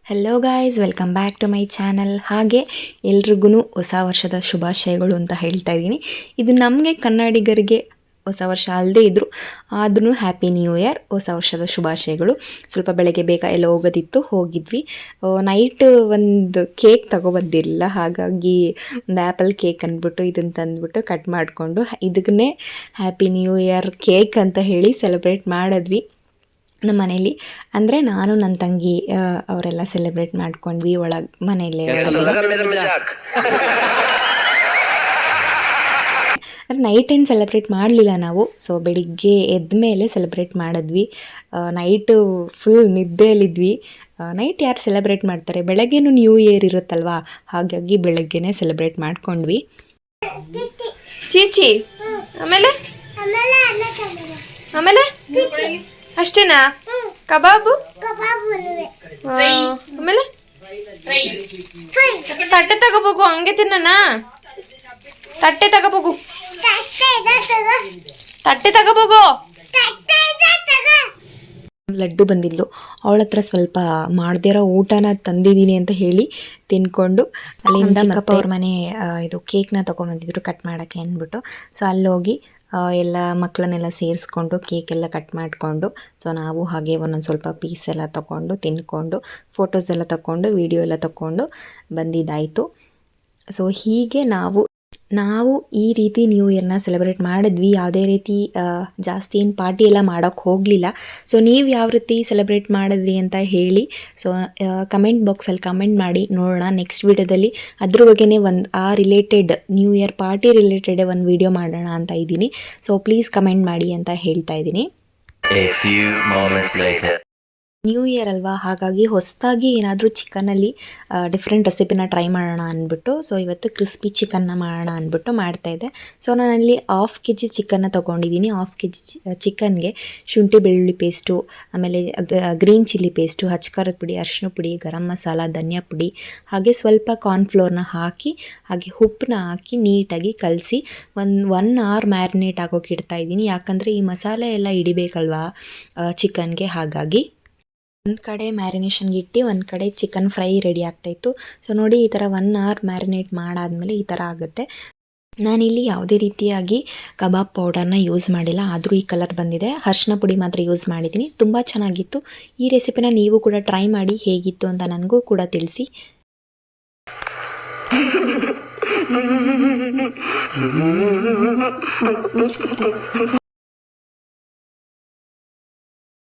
Hello guys, welcome back to my channel. ಹಾಗೆ ಎಲ್ರಿಗೂ ಹೊಸ ವರ್ಷದ ಶುಭಾಶಯಗಳು ಅಂತ ಹೇಳ್ತಾ ಇದ್ದೀನಿ. ಇದು ನಮಗೆ ಕನ್ನಡಿಗರಿಗೆ ಹೊಸ ವರ್ಷ ಅಲ್ಲದೇ ಇದ್ದರೂ ಆದ್ರೂ ಹ್ಯಾಪಿ ನ್ಯೂ ಇಯರ್, ಹೊಸ ವರ್ಷದ ಶುಭಾಶಯಗಳು. ಸ್ವಲ್ಪ ಬೆಳಗ್ಗೆ ಬೇಗ ಎಲ್ಲ ಹೋಗೋದಿತ್ತು, ಹೋಗಿದ್ವಿ. ನೈಟ್ ಒಂದು ಕೇಕ್ ತಗೊಬಂದಿರಲಿಲ್ಲ, ಹಾಗಾಗಿ ಒಂದು ಆ್ಯಪಲ್ ಕೇಕ್ ಅಂದ್ಬಿಟ್ಟು ಇದನ್ನು ತಂದುಬಿಟ್ಟು ಕಟ್ ಮಾಡಿಕೊಂಡು ಇದನ್ನೇ ಹ್ಯಾಪಿ ನ್ಯೂ ಇಯರ್ ಕೇಕ್ ಅಂತ ಹೇಳಿ ಸೆಲೆಬ್ರೇಟ್ ಮಾಡಿದ್ವಿ ನಮ್ಮ ಮನೇಲಿ. ಅಂದರೆ ನಾನು ನನ್ನ ತಂಗಿ ಅವರೆಲ್ಲ ಸೆಲೆಬ್ರೇಟ್ ಮಾಡ್ಕೊಂಡ್ವಿ ಒಳಗೆ ಮನೆಯಲ್ಲೇ. ನೈಟ್ ಏನು ಸೆಲೆಬ್ರೇಟ್ ಮಾಡಲಿಲ್ಲ ನಾವು, ಸೊ ಬೆಳಿಗ್ಗೆ ಎದ್ದ ಮೇಲೆ ಸೆಲೆಬ್ರೇಟ್ ಮಾಡಿದ್ವಿ. ನೈಟು ಫುಲ್ ನಿದ್ದೆಯಲ್ಲಿದ್ವಿ. ನೈಟ್ ಯಾರು ಸೆಲೆಬ್ರೇಟ್ ಮಾಡ್ತಾರೆ, ಬೆಳಗ್ಗೆನೂ ನ್ಯೂ ಇಯರ್ ಇರುತ್ತಲ್ವಾ, ಹಾಗಾಗಿ ಬೆಳಗ್ಗೆನೇ ಸೆಲೆಬ್ರೇಟ್ ಮಾಡ್ಕೊಂಡ್ವಿ. ಚೀಚಿ ಆಮೇಲೆ ಆಮೇಲೆ ಅಷ್ಟೇನಾ? ಕಬಾಬು ಆಮೇಲೆ ತಟ್ಟೆ ತಗೋಬೇಕು, ಹಂಗೆ ತಿನ್ನೋಣ. ತಟ್ಟೆ ತಗೋಬೇಕು, ತಟ್ಟೆ ತಗೋಬೇಕು. ಲಡ್ಡು ಬಂದಿದ್ಲು, ಅವಳ ಹತ್ರ ಸ್ವಲ್ಪ ಮಾಡ್ದಿರೋ ಊಟನ ತಂದಿದ್ದೀನಿ ಅಂತ ಹೇಳಿ ತಿನ್ಕೊಂಡು ಅಲ್ಲಿಂದ ಚಿಕ್ಕಪ್ಪ ಅವ್ರ ಮನೆ ಇದು ಕೇಕ್ನ ತೊಗೊಂಬಂದಿದ್ರು ಕಟ್ ಮಾಡೋಕ್ಕೆ ಅಂದ್ಬಿಟ್ಟು. ಸೊ ಅಲ್ಲೋಗಿ ಎಲ್ಲ ಮಕ್ಕಳನ್ನೆಲ್ಲ ಸೇರಿಸ್ಕೊಂಡು ಕೇಕೆಲ್ಲ ಕಟ್ ಮಾಡಿಕೊಂಡು, ಸೊ ನಾವು ಹಾಗೆ ಒಂದೊಂದು ಸ್ವಲ್ಪ ಪೀಸ್ ಎಲ್ಲ ತೊಗೊಂಡು ತಿನ್ಕೊಂಡು ಫೋಟೋಸ್ ಎಲ್ಲ ತೊಗೊಂಡು ವಿಡಿಯೋ ಎಲ್ಲ ತೊಗೊಂಡು ಬಂದಿದ್ದಾಯಿತು. ಸೊ ಹೀಗೆ ನಾವು ಈ ರೀತಿ ನ್ಯೂ ಇಯರ್ನ ಸೆಲೆಬ್ರೇಟ್ ಮಾಡಿದ್ವಿ. ಯಾವುದೇ ರೀತಿ ಜಾಸ್ತಿ ಏನು ಪಾರ್ಟಿ ಎಲ್ಲ ಮಾಡೋಕ್ಕೆ ಹೋಗಲಿಲ್ಲ. ಸೊ ನೀವು ಯಾವ ರೀತಿ ಸೆಲೆಬ್ರೇಟ್ ಮಾಡಿದ್ರಿ ಅಂತ ಹೇಳಿ, ಸೊ ಕಮೆಂಟ್ ಬಾಕ್ಸಲ್ಲಿ ಕಮೆಂಟ್ ಮಾಡಿ ನೋಡೋಣ. ನೆಕ್ಸ್ಟ್ ವಿಡಿಯೋದಲ್ಲಿ ಅದ್ರ ಬಗ್ಗೆನೇ related new year party related ಒಂದು ವಿಡಿಯೋ ಮಾಡೋಣ ಅಂತ ಇದ್ದೀನಿ. ಸೊ ಪ್ಲೀಸ್ ಕಮೆಂಟ್ ಮಾಡಿ ಅಂತ ಹೇಳ್ತಾ ಇದ್ದೀನಿ. ನ್ಯೂ ಇಯರ್ ಅಲ್ವಾ, ಹಾಗಾಗಿ ಹೊಸದಾಗಿ ಏನಾದರೂ ಚಿಕನಲ್ಲಿ ಡಿಫ್ರೆಂಟ್ ರೆಸಿಪಿನ ಟ್ರೈ ಮಾಡೋಣ ಅಂದ್ಬಿಟ್ಟು, ಸೊ ಇವತ್ತು ಕ್ರಿಸ್ಪಿ ಚಿಕನ್ನ ಮಾಡೋಣ ಅಂದ್ಬಿಟ್ಟು ಮಾಡ್ತಾಯಿದ್ದೆ. ಸೊ ನಾನಲ್ಲಿ 1/2 kg ಚಿಕನ್ನ ತೊಗೊಂಡಿದ್ದೀನಿ. 1/2 kg ಚಿಕನ್ಗೆ ಶುಂಠಿ ಬೆಳ್ಳುಳ್ಳಿ ಪೇಸ್ಟು, ಆಮೇಲೆ ಗ್ರೀನ್ ಚಿಲ್ಲಿ ಪೇಸ್ಟು, ಹಚ್ಕಾರದ ಪುಡಿ, ಅರಿಶಿನ ಪುಡಿ, ಗರಂ ಮಸಾಲ, ಧನಿಯಾ ಪುಡಿ, ಹಾಗೆ ಸ್ವಲ್ಪ ಕಾರ್ನ್ಫ್ಲೋರ್ನ ಹಾಕಿ ಹಾಗೆ ಉಪ್ಪನ್ನ ಹಾಕಿ ನೀಟಾಗಿ ಕಲಸಿ 1 hour ಮ್ಯಾರಿನೇಟ್ ಆಗೋಕೆ ಇಡ್ತಾಯಿದ್ದೀನಿ. ಯಾಕಂದರೆ ಈ ಮಸಾಲೆ ಎಲ್ಲ ಹಿಡಿಬೇಕಲ್ವಾ ಚಿಕನ್ಗೆ, ಹಾಗಾಗಿ ಒಂದು ಕಡೆ ಮ್ಯಾರಿನೇಷನ್ಗೆ ಇಟ್ಟು ಒಂದು ಕಡೆ ಚಿಕನ್ ಫ್ರೈ ರೆಡಿ ಆಗ್ತಾಯಿತ್ತು. ಸೊ ನೋಡಿ, ಈ ಥರ 1 hour ಮ್ಯಾರಿನೇಟ್ ಮಾಡಾದಮೇಲೆ ಈ ಥರ ಆಗುತ್ತೆ. ನಾನಿಲ್ಲಿ ಯಾವುದೇ ರೀತಿಯಾಗಿ ಕಬಾಬ್ ಪೌಡರ್ನ ಯೂಸ್ ಮಾಡಿಲ್ಲ, ಆದರೂ ಈ ಕಲರ್ ಬಂದಿದೆ. ಅರಿಶಿನ ಪುಡಿ ಮಾತ್ರ ಯೂಸ್ ಮಾಡಿದ್ದೀನಿ, ತುಂಬ ಚೆನ್ನಾಗಿತ್ತು. ಈ ರೆಸಿಪಿನ ನೀವು ಕೂಡ ಟ್ರೈ ಮಾಡಿ, ಹೇಗಿತ್ತು ಅಂತ ನನಗೂ ಕೂಡ ತಿಳಿಸಿ.